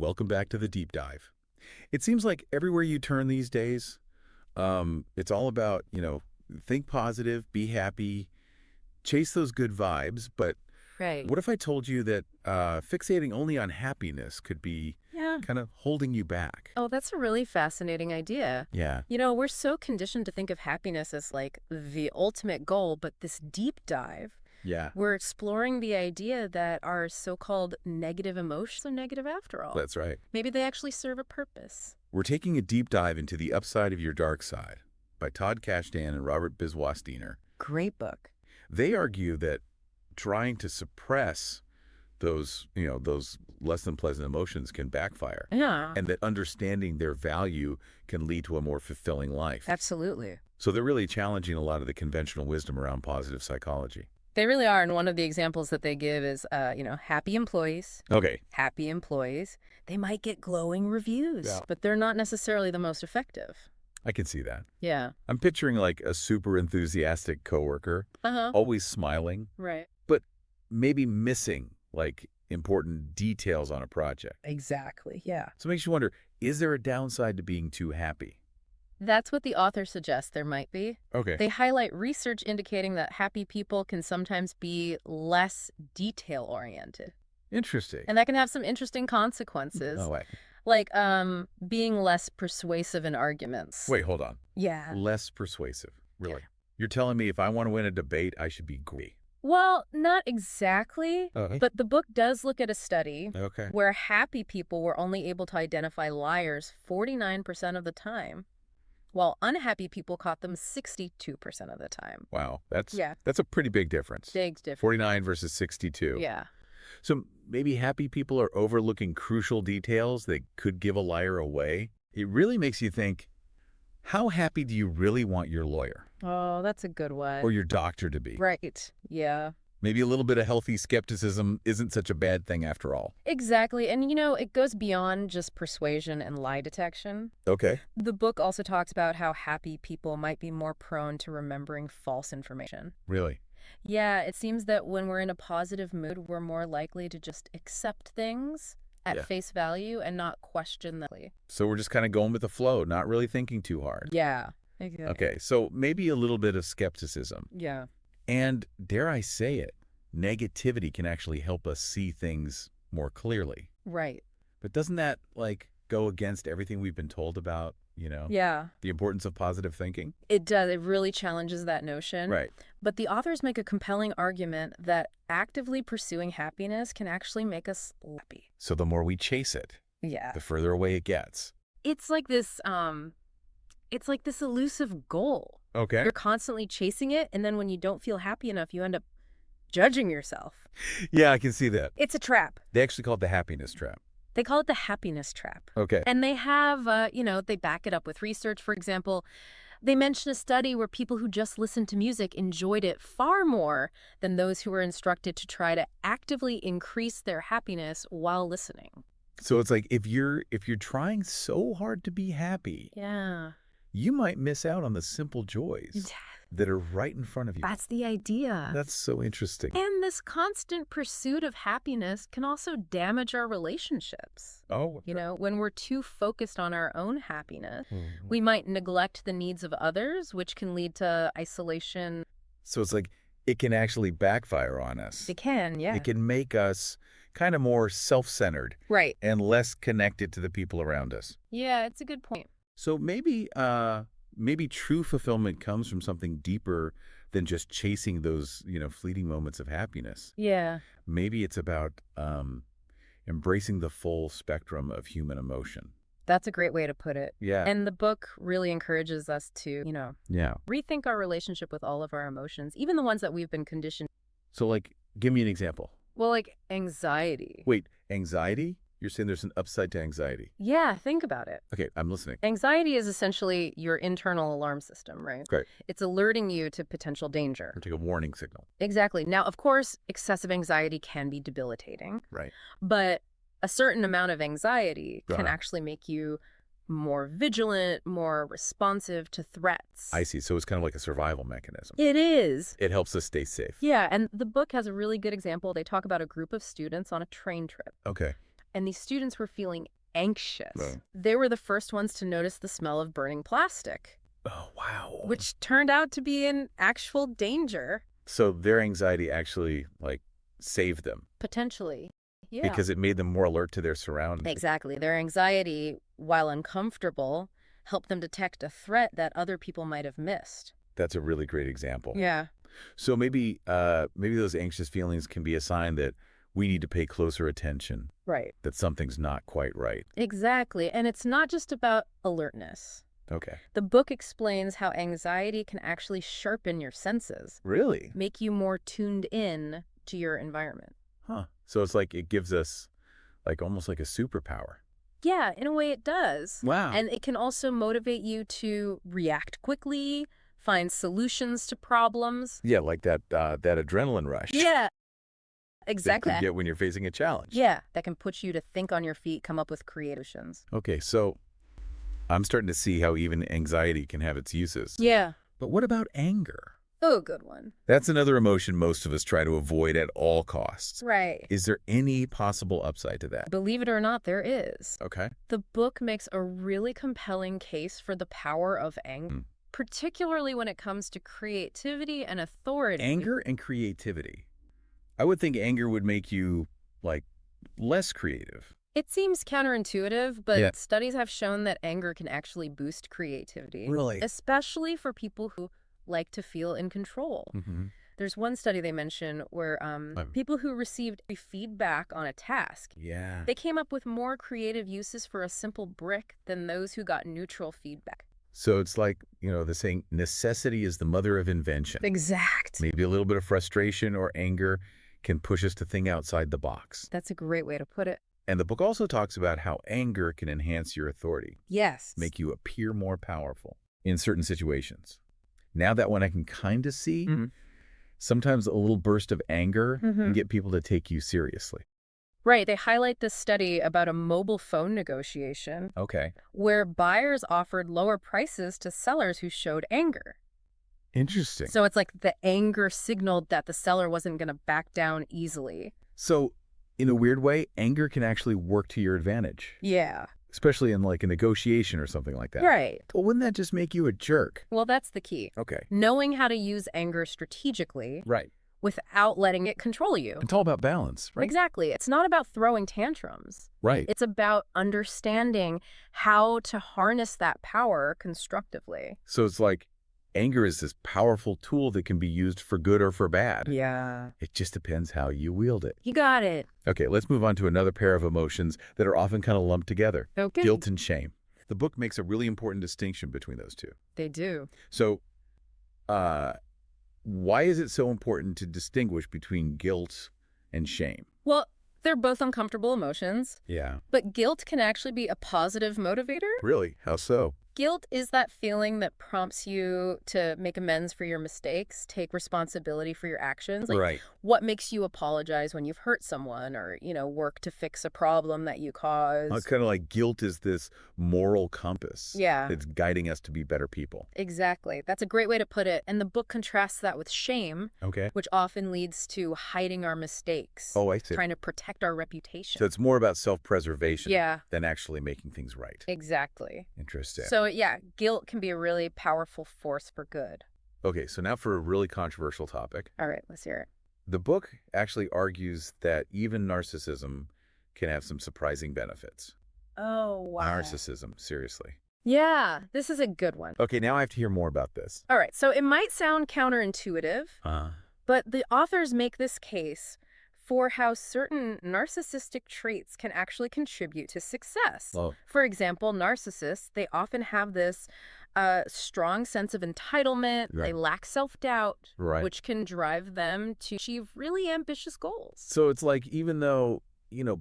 welcome back to the deep dive. It seems like everywhere you turn these days, it's all about, think positive, be happy, chase those good vibes. But Right. what if I told you that fixating only on happiness could be Yeah. kind of holding you back? Oh, that's a really fascinating idea. Yeah, We're so conditioned to think of happiness as like the ultimate goal, but this deep dive, yeah, we're exploring the idea that our so-called negative emotions are negative after all. that's right. Maybe they actually serve a purpose. We're taking a deep dive into The Upside of Your Dark Side by Todd Kashdan and Robert Biswas-Diener. Great book. They argue that trying to suppress those less than pleasant emotions can backfire, Yeah, and that understanding their value can lead to a more fulfilling life. absolutely. So they're really challenging a lot of the conventional wisdom around positive psychology. They really are. And one of the examples that they give is, happy employees. Okay. Happy employees, they might get glowing reviews, Yeah. but they're not necessarily the most effective. I can see that. Yeah. I'm picturing like a super enthusiastic coworker, Uh-huh. always smiling, Right. but maybe missing like important details on a project. Exactly. Yeah. So it makes you wonder, is there a downside to being too happy? That's what the author suggests there might be. Okay. They highlight research indicating that happy people can sometimes be less detail-oriented. Interesting. And that can have some interesting consequences, Oh, wait. like being less persuasive in arguments. Wait, hold on. Yeah. Less persuasive. Really? You're telling me if I want to win a debate, I should be great. Well, not exactly, Okay. but the book does look at a study Okay. where happy people were only able to identify liars 49% of the time, while unhappy people caught them 62% of the time. Wow. Yeah. That's a pretty big difference. Big difference. 49 versus 62. Yeah. So maybe happy people are overlooking crucial details that could give a liar away. It really makes you think, how happy do you really want your lawyer Oh, that's a good one. or your doctor to be? Right. Yeah. Maybe a little bit of healthy skepticism isn't such a bad thing after all. Exactly. And, it goes beyond just persuasion and lie detection. Okay. The book also talks about how happy people might be more prone to remembering false information. Really? Yeah, it seems that when we're in a positive mood, we're more likely to just accept things at Yeah. face value and not question them. So we're just kind of going with the flow, not really thinking too hard. Yeah. Exactly. Okay, so maybe a little bit of skepticism. Yeah. And dare I say it, negativity can actually help us see things more clearly. Right. But doesn't that, go against everything we've been told about, Yeah. the importance of positive thinking? It does. It really challenges that notion. Right. But the authors make a compelling argument that actively pursuing happiness can actually make us happy. So the more we chase it, Yeah. the further away it gets. It's like this elusive goal. Okay. You're constantly chasing it, and then when you don't feel happy enough, you end up judging yourself. Yeah, I can see that. It's a trap. They actually call it the happiness trap. They call it the happiness trap. Okay. And they have, they back it up with research. For example, they mention a study where people who just listened to music enjoyed it far more than those who were instructed to try to actively increase their happiness while listening. So it's like if you're trying so hard to be happy, Yeah. you might miss out on the simple joys that are right in front of you. That's the idea. That's so interesting. And this constant pursuit of happiness can also damage our relationships. Oh. When we're too focused on our own happiness, Mhm. we might neglect the needs of others, which can lead to isolation. So it's like it can actually backfire on us. It can, yeah. It can make us kind of more self-centered Right. and less connected to the people around us. Yeah, it's a good point. So maybe true fulfillment comes from something deeper than just chasing those, fleeting moments of happiness. Yeah. Maybe it's about embracing the full spectrum of human emotion. That's a great way to put it. Yeah. And the book really encourages us to, Yeah. rethink our relationship with all of our emotions, even the ones that we've been conditioned. So give me an example. Well, like anxiety. Wait, anxiety? You're saying there's an upside to anxiety. Yeah, think about it. Okay, I'm listening. Anxiety is essentially your internal alarm system, right? Great. It's alerting you to potential danger. Or take a warning signal. Exactly. Now, of course, excessive anxiety can be debilitating, Right. but a certain amount of anxiety can Uh-huh. actually make you more vigilant, more responsive to threats. I see. So it's kind of like a survival mechanism. It is. It helps us stay safe. Yeah, and the book has a really good example. They talk about a group of students on a train trip. Okay. And these students were feeling anxious. Right. They were the first ones to notice the smell of burning plastic, Oh, wow. which turned out to be an actual danger. So their anxiety actually, saved them Potentially. Yeah. because it made them more alert to their surroundings. Exactly. Their anxiety, while uncomfortable, helped them detect a threat that other people might have missed. That's a really great example. Yeah. So maybe those anxious feelings can be a sign that we need to pay closer attention, Right. that something's not quite right. Exactly. And it's not just about alertness. Okay. The book explains how anxiety can actually sharpen your senses, Really? make you more tuned in to your environment. Huh. So it's like it gives us almost like a superpower. Yeah, in a way it does. Wow. And it can also motivate you to react quickly, find solutions to problems. Yeah, like that adrenaline rush. Yeah, That exactly. you can get when you're facing a challenge. Yeah, that can put you to think on your feet, come up with creative solutions. Okay, so I'm starting to see how even anxiety can have its uses. Yeah. But what about anger? Oh, good one. That's another emotion most of us try to avoid at all costs. Right. Is there any possible upside to that? Believe it or not, there is. Okay. The book makes a really compelling case for the power of anger, particularly when it comes to creativity and authority. Anger and creativity. I would think anger would make you, less creative. It seems counterintuitive, but Yeah. studies have shown that anger can actually boost creativity. Really? Especially for people who like to feel in control. Mm-hmm. There's one study they mention where people who received feedback on a task, Yeah. they came up with more creative uses for a simple brick than those who got neutral feedback. So it's like, the saying, necessity is the mother of invention. Exact. Maybe a little bit of frustration or anger can push us to think outside the box. That's a great way to put it. And the book also talks about how anger can enhance your authority, Yes. make you appear more powerful in certain situations. Now that one I can kind of see, sometimes a little burst of anger can get people to take you seriously. Right. They highlight this study about a mobile phone negotiation Okay. where buyers offered lower prices to sellers who showed anger. Interesting. So it's like the anger signaled that the seller wasn't going to back down easily. So in a weird way, anger can actually work to your advantage, Yeah. especially in a negotiation or something like that. Right. Well, wouldn't that just make you a jerk? Well, that's the key. Okay. Knowing how to use anger strategically Right. without letting it control you. It's all about balance, right? Exactly. It's not about throwing tantrums. Right. It's about understanding how to harness that power constructively. So it's like anger is this powerful tool that can be used for good or for bad. Yeah. It just depends how you wield it. You got it. Okay, let's move on to another pair of emotions that are often kind of lumped together. Okay. Guilt and shame. The book makes a really important distinction between those two. They do. So, why is it so important to distinguish between guilt and shame? Well, they're both uncomfortable emotions, Yeah. but guilt can actually be a positive motivator. Really? How so? Guilt is that feeling that prompts you to make amends for your mistakes, take responsibility for your actions. Like, Right. what makes you apologize when you've hurt someone or, work to fix a problem that you caused? It's kind of like guilt is this moral compass. Yeah. That's guiding us to be better people. Exactly. That's a great way to put it. And the book contrasts that with shame, Okay. which often leads to hiding our mistakes, Oh, I see. trying to protect our reputation. So it's more about self-preservation Yeah. than actually making things right. Exactly. Interesting. So, yeah, guilt can be a really powerful force for good. Okay, so now for a really controversial topic. All right, let's hear it. The book actually argues that even narcissism can have some surprising benefits. Oh, wow. Narcissism, seriously. Yeah, this is a good one. Okay, now I have to hear more about this. All right, so it might sound counterintuitive, but the authors make this case for how certain narcissistic traits can actually contribute to success. Oh. For example, narcissists, they often have this strong sense of entitlement. Right. They lack self-doubt, Right. which can drive them to achieve really ambitious goals. So it's like even though,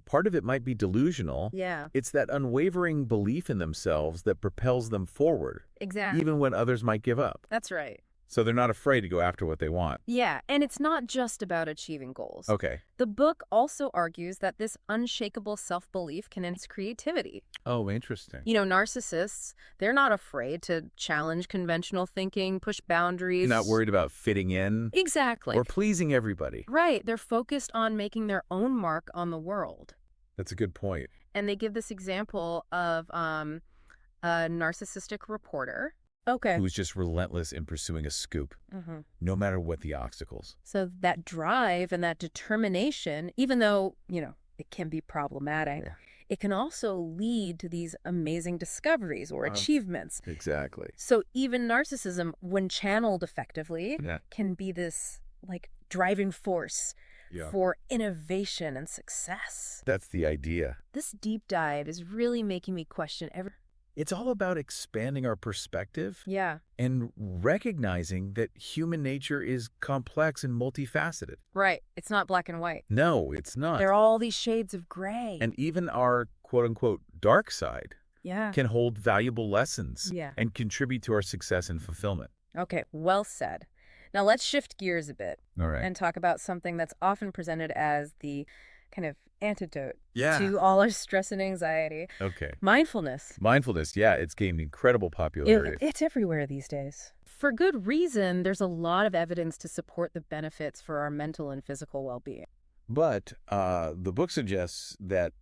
part of it might be delusional, Yeah, it's that unwavering belief in themselves that propels them forward, exactly. even when others might give up. That's right. So they're not afraid to go after what they want. Yeah, and it's not just about achieving goals. Okay. The book also argues that this unshakable self-belief can enhance creativity. Oh, interesting. Narcissists, they're not afraid to challenge conventional thinking, push boundaries. You're not worried about fitting in Exactly. or pleasing everybody. Right. They're focused on making their own mark on the world. That's a good point. And they give this example of a narcissistic reporter. Okay. Who's just relentless in pursuing a scoop, Hmm. no matter what the obstacles. So that drive and that determination, even though, it can be problematic, Yeah. it can also lead to these amazing discoveries or achievements. Exactly. So even narcissism, when channeled effectively, Yeah. can be this like driving force for innovation and success. That's the idea. This deep dive is really making me question every. It's all about expanding our perspective Yeah, and recognizing that human nature is complex and multifaceted. right. It's not black and white. No, it's not. There are all these shades of gray. And even our quote-unquote dark side Yeah. can hold valuable lessons Yeah. and contribute to our success and fulfillment. Okay, well said. Now let's shift gears a bit All right. and talk about something that's often presented as the kind of antidote Yeah. to all our stress and anxiety. Okay. Mindfulness. Mindfulness, yeah, it's gained incredible popularity. It's everywhere these days. For good reason, there's a lot of evidence to support the benefits for our mental and physical well-being. But the book suggests that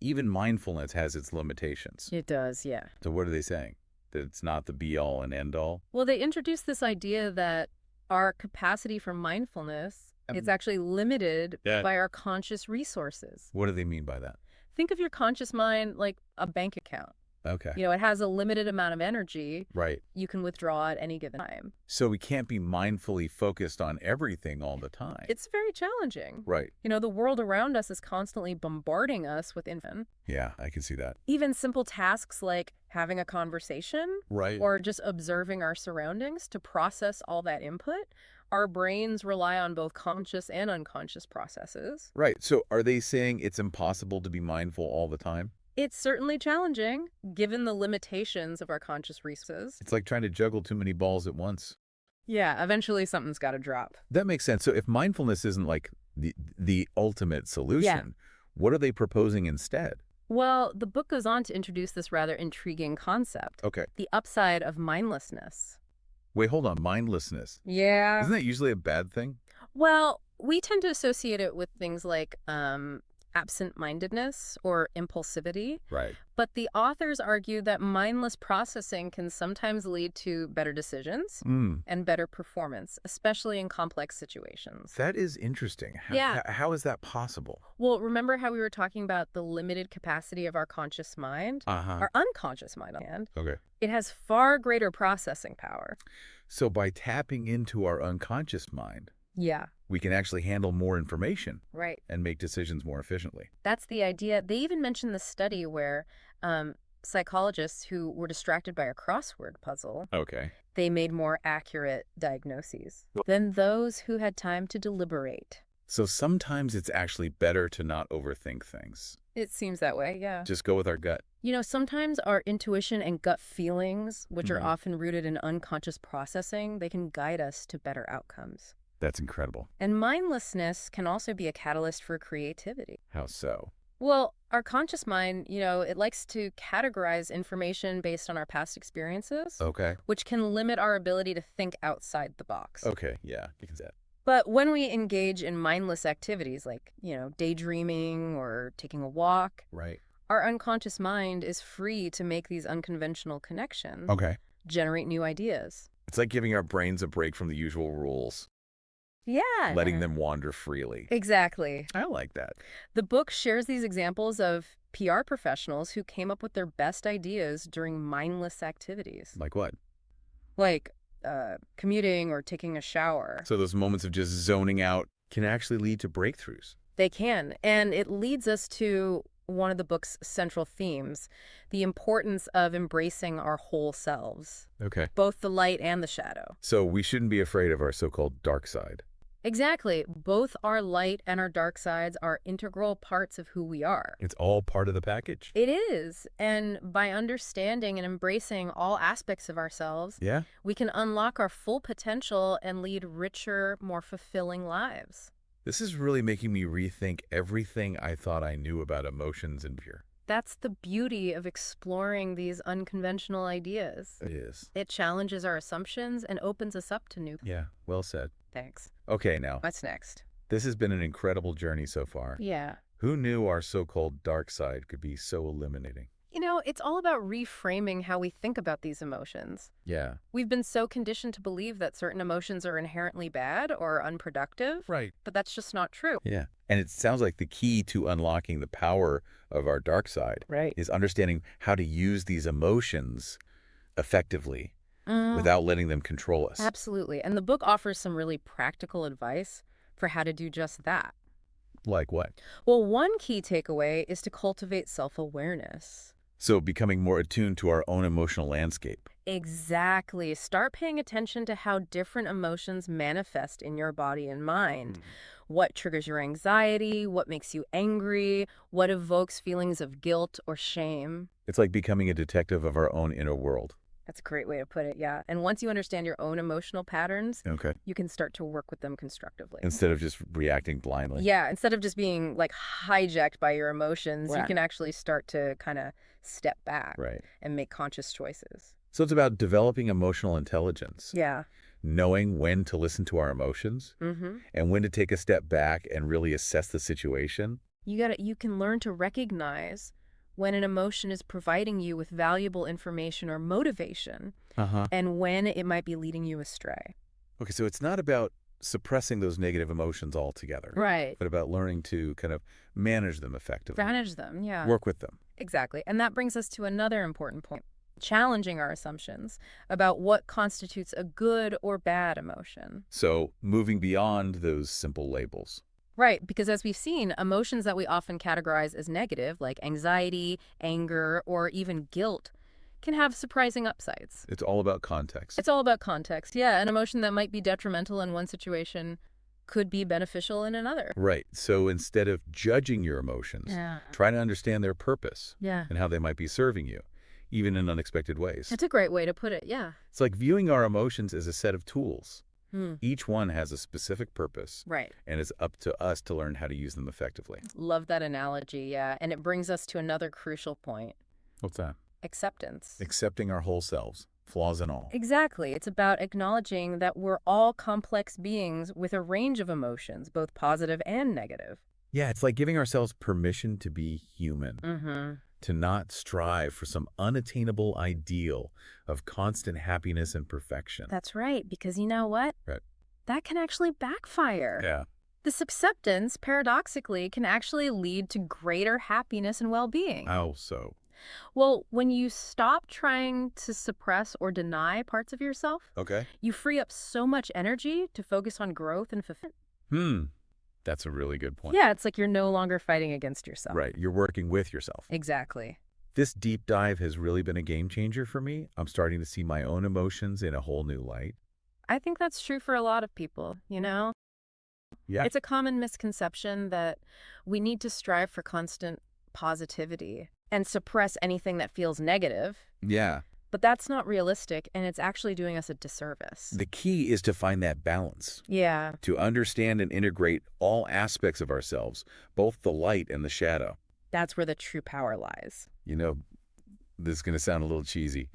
even mindfulness has its limitations. It does, yeah. So what are they saying? That it's not the be-all and end-all? Well, they introduced this idea that our capacity for mindfulness is actually limited by our conscious resources. What do they mean by that? Think of your conscious mind like a bank account. Okay. It has a limited amount of energy Right. you can withdraw at any given time. So we can't be mindfully focused on everything all the time. It's very challenging. Right. The world around us is constantly bombarding us with info. Yeah, I can see that. Even simple tasks like having a conversation Right. or just observing our surroundings to process all that input, our brains rely on both conscious and unconscious processes. Right. So are they saying it's impossible to be mindful all the time? It's certainly challenging, given the limitations of our conscious resources. It's like trying to juggle too many balls at once. Yeah, eventually something's got to drop. That makes sense. So if mindfulness isn't like the ultimate solution, what are they proposing instead? Well, the book goes on to introduce this rather intriguing concept. Okay. The upside of mindlessness. Wait, hold on. Mindlessness. Yeah. Isn't that usually a bad thing? Well, we tend to associate it with things like absent-mindedness or impulsivity. Right. But the authors argue that mindless processing can sometimes lead to better decisions and better performance, especially in complex situations. That is interesting. How is that possible? Well, remember how we were talking about the limited capacity of our conscious mind? Our unconscious mind, on the hand. Okay. It has far greater processing power. So by tapping into our unconscious mind, Yeah. we can actually handle more information Right. and make decisions more efficiently. That's the idea. They even mentioned the study where psychologists who were distracted by a crossword puzzle, Okay. they made more accurate diagnoses than those who had time to deliberate. So sometimes it's actually better to not overthink things. It seems that way, yeah. Just go with our gut. Sometimes our intuition and gut feelings, which are often rooted in unconscious processing, they can guide us to better outcomes. That's incredible. And mindlessness can also be a catalyst for creativity. How so? Well, our conscious mind, it likes to categorize information based on our past experiences, Okay. which can limit our ability to think outside the box. Okay. Yeah, you can say that. But when we engage in mindless activities like, daydreaming or taking a walk, Right. our unconscious mind is free to make these unconventional connections, Okay. generate new ideas. It's like giving our brains a break from the usual rules, Yeah. letting them wander freely. Exactly. I like that. The book shares these examples of PR professionals who came up with their best ideas during mindless activities, Like what? like commuting or taking a shower. So those moments of just zoning out can actually lead to breakthroughs. They can. And it leads us to one of the book's central themes, the importance of embracing our whole selves, Okay. both the light and the shadow. So we shouldn't be afraid of our so-called dark side. Exactly. Both our light and our dark sides are integral parts of who we are. It's all part of the package. It is. And by understanding and embracing all aspects of ourselves, Yeah. we can unlock our full potential and lead richer, more fulfilling lives. This is really making me rethink everything I thought I knew about emotions and fear. That's the beauty of exploring these unconventional ideas. It is. It challenges our assumptions and opens us up to new. Yeah, well said. Thanks. Okay, now, What's next? this has been an incredible journey so far. Yeah. Who knew our so-called dark side could be so eliminating? It's all about reframing how we think about these emotions. Yeah. We've been so conditioned to believe that certain emotions are inherently bad or unproductive, Right. but that's just not true. Yeah. And it sounds like the key to unlocking the power of our dark side Right. is understanding how to use these emotions effectively without letting them control us. Absolutely. And the book offers some really practical advice for how to do just that. Like what? Well, one key takeaway is to cultivate self-awareness. So becoming more attuned to our own emotional landscape. Exactly. Start paying attention to how different emotions manifest in your body and mind. What triggers your anxiety, what makes you angry, what evokes feelings of guilt or shame. It's like becoming a detective of our own inner world. That's a great way to put it, yeah. And once you understand your own emotional patterns, Okay. you can start to work with them constructively. Instead of just reacting blindly. Yeah, instead of just being like hijacked by your emotions, you Right. can actually start to kind of step back Right. and make conscious choices. So it's about developing emotional intelligence, Yeah. knowing when to listen to our emotions and when to take a step back and really assess the situation. You can learn to recognize when an emotion is providing you with valuable information or motivation and when it might be leading you astray. Okay, so it's not about suppressing those negative emotions altogether, Right. but about learning to kind of manage them effectively, Manage them, yeah. work with them. Exactly. And that brings us to another important point, challenging our assumptions about what constitutes a good or bad emotion. So moving beyond those simple labels. Right, because as we've seen, emotions that we often categorize as negative, like anxiety, anger, or even guilt, can have surprising upsides. It's all about context. It's all about context. Yeah, an emotion that might be detrimental in one situation could be beneficial in another. Right. So instead of judging your emotions, try to understand their purpose Yeah. and how they might be serving you, even in unexpected ways. It's a great way to put it, yeah. It's like viewing our emotions as a set of tools. Hmm. Each one has a specific purpose, Right. and it's up to us to learn how to use them effectively. Love that analogy, yeah. And it brings us to another crucial point, What's that? acceptance. Accepting our whole selves, flaws and all. Exactly. It's about acknowledging that we're all complex beings with a range of emotions, both positive and negative. Yeah, it's like giving ourselves permission to be human, Mm-hmm. to not strive for some unattainable ideal of constant happiness and perfection. That's right, because you know what? Right. That can actually backfire. Yeah. This acceptance, paradoxically, can actually lead to greater happiness and well-being. How so? Well, when you stop trying to suppress or deny parts of yourself, Okay. you free up so much energy to focus on growth and fulfillment. That's a really good point. Yeah, it's like you're no longer fighting against yourself. Right. You're working with yourself. Exactly. This deep dive has really been a game changer for me. I'm starting to see my own emotions in a whole new light. I think that's true for a lot of people, you know? Yeah. It's a common misconception that we need to strive for constant positivity and suppress anything that feels negative. Yeah. But that's not realistic, and it's actually doing us a disservice. The key is to find that balance, Yeah. to understand and integrate all aspects of ourselves, both the light and the shadow. That's where the true power lies. You know, this is going to sound a little cheesy,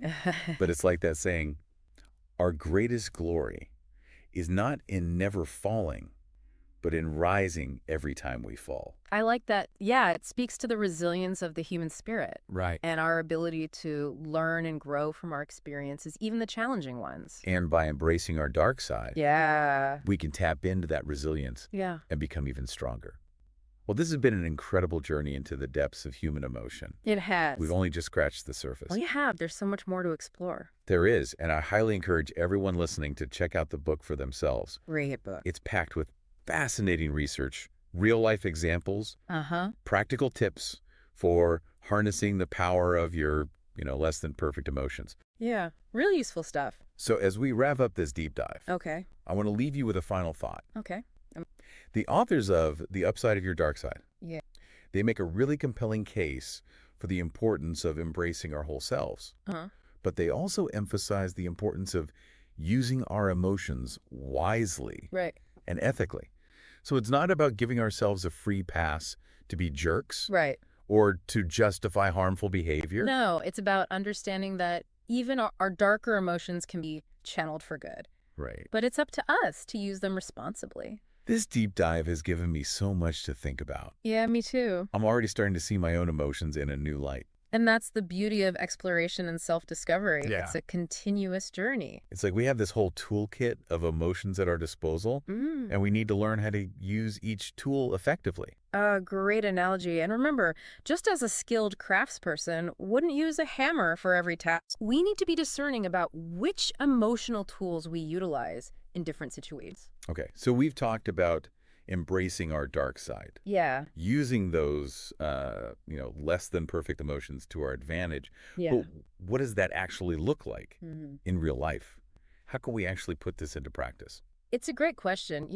but it's like that saying, our greatest glory is not in never falling, but in rising every time we fall. I like that. Yeah, it speaks to the resilience of the human spirit. Right. And our ability to learn and grow from our experiences, even the challenging ones. And by embracing our dark side, Yeah. we can tap into that resilience Yeah. and become even stronger. Well, this has been an incredible journey into the depths of human emotion. It has. We've only just scratched the surface. Well, you have. There's so much more to explore. There is, and I highly encourage everyone listening to check out the book for themselves. Great book. It's packed with fascinating research, real-life examples, practical tips for harnessing the power of your, less than perfect emotions. Yeah. Really useful stuff. So as we wrap up this deep dive, Okay. I want to leave you with a final thought. Okay. The authors of The Upside of Your Dark Side, Yeah. they make a really compelling case for the importance of embracing our whole selves. But they also emphasize the importance of using our emotions wisely Right. and ethically. So it's not about giving ourselves a free pass to be jerks Right. or to justify harmful behavior. No, it's about understanding that even our darker emotions can be channeled for good. Right. But it's up to us to use them responsibly. This deep dive has given me so much to think about. Yeah, me too. I'm already starting to see my own emotions in a new light. And that's the beauty of exploration and self-discovery. Yeah. It's a continuous journey. It's like we have this whole toolkit of emotions at our disposal, Mm. and we need to learn how to use each tool effectively. A great analogy. And remember, just as a skilled craftsperson wouldn't use a hammer for every task, we need to be discerning about which emotional tools we utilize in different situations. Okay, so we've talked about embracing our dark side, Yeah. using those, less than perfect emotions to our advantage. Yeah. But what does that actually look like Mhm. in real life? How can we actually put this into practice? It's a great question.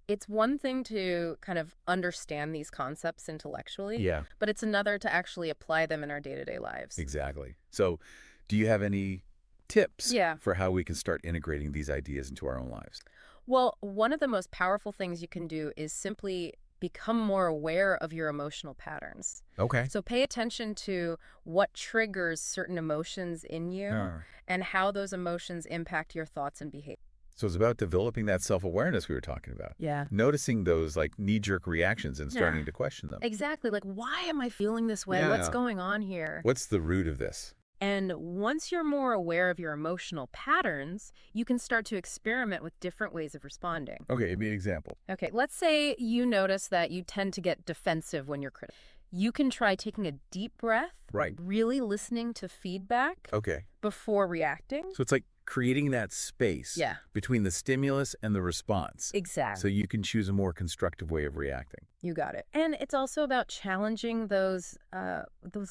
It's one thing to kind of understand these concepts intellectually, Yeah, but it's another to actually apply them in our day-to-day lives. exactly. So do you have any tips Yeah. for how we can start integrating these ideas into our own lives? Well, one of the most powerful things you can do is simply become more aware of your emotional patterns. Okay. So pay attention to what triggers certain emotions in you and how those emotions impact your thoughts and behavior. So it's about developing that self-awareness we were talking about. Yeah. Noticing those like knee-jerk reactions and starting Yeah. to question them. Exactly. Like, why am I feeling this way? What's Yeah. going on here? What's the root of this? And once you're more aware of your emotional patterns, you can start to experiment with different ways of responding. Okay, give me an example. Okay, let's say you notice that you tend to get defensive when you're critical. You can try taking a deep breath, Right. really listening to feedback Okay. before reacting. So it's like creating that space Yeah. between the stimulus and the response. Exactly. So you can choose a more constructive way of reacting. You got it. And it's also about challenging those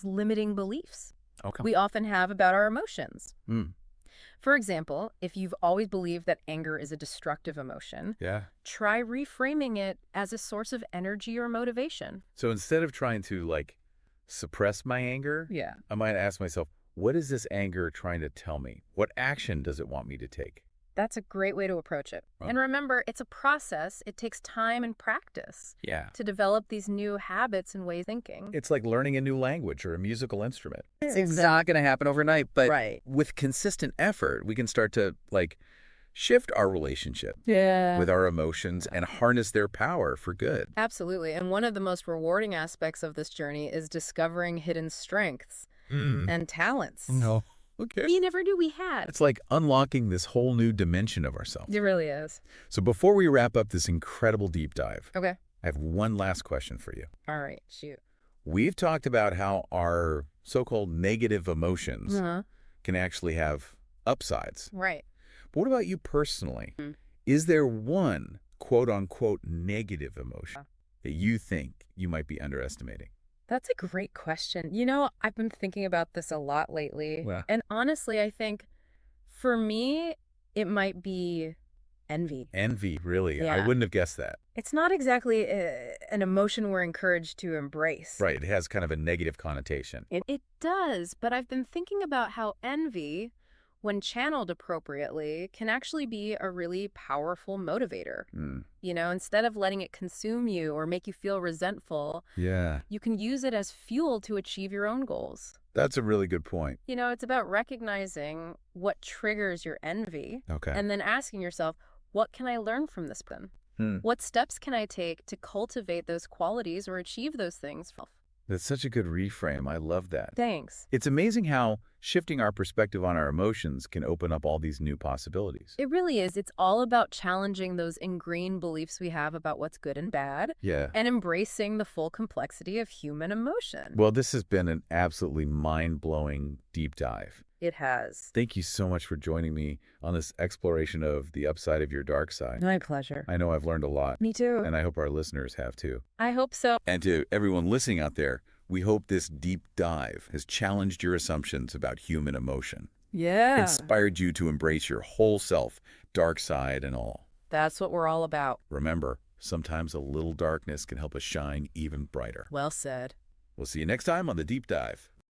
limiting beliefs Okay. we often have about our emotions. Mm. For example, if you've always believed that anger is a destructive emotion, Yeah. try reframing it as a source of energy or motivation. So instead of trying to like suppress my anger, Yeah. I might ask myself, what is this anger trying to tell me? What action does it want me to take? That's a great way to approach it. Right. And remember, it's a process. It takes time and practice Yeah. to develop these new habits and ways of thinking. It's like learning a new language or a musical instrument. It's It's not going to happen overnight, but Right. with consistent effort, we can start to like shift our relationship Yeah. with our emotions and harness their power for good. Absolutely. And one of the most rewarding aspects of this journey is discovering hidden strengths and talents No. Okay. we never knew we had. It's like unlocking this whole new dimension of ourselves. It really is. So before we wrap up this incredible deep dive, Okay. I have one last question for you. All right. Shoot. We've talked about how our so-called negative emotions Uh-huh. can actually have upsides. Right. But what about you personally? Mm. Is there one quote-unquote negative emotion that you think you might be underestimating? That's a great question. I've been thinking about this a lot lately. Yeah. And honestly, I think for me, it might be envy. Envy, really? I Yeah. wouldn't have guessed that. It's not exactly an emotion we're encouraged to embrace. Right, it has kind of a negative connotation. It does, but I've been thinking about how envy, when channeled appropriately, can actually be a really powerful motivator. Mm. Instead of letting it consume you or make you feel resentful, Yeah, you can use it as fuel to achieve your own goals. that's a really good point. It's about recognizing what triggers your envy Okay. and then asking yourself, what can I learn from this person? What steps can I take to cultivate those qualities or achieve those things? That's such a good reframe. I love that. Thanks. It's amazing how shifting our perspective on our emotions can open up all these new possibilities. It really is. It's all about challenging those ingrained beliefs we have about what's good and bad Yeah. and embracing the full complexity of human emotion. Well, this has been an absolutely mind-blowing deep dive. It has. Thank you so much for joining me on this exploration of the upside of your dark side. My pleasure. I know I've learned a lot, Me too. and I hope our listeners have too. I hope so. And to everyone listening out there, we hope this deep dive has challenged your assumptions about human emotion, Yeah. inspired you to embrace your whole self, dark side and all. That's what we're all about. Remember, sometimes a little darkness can help us shine even brighter. Well said. We'll see you next time on The Deep Dive.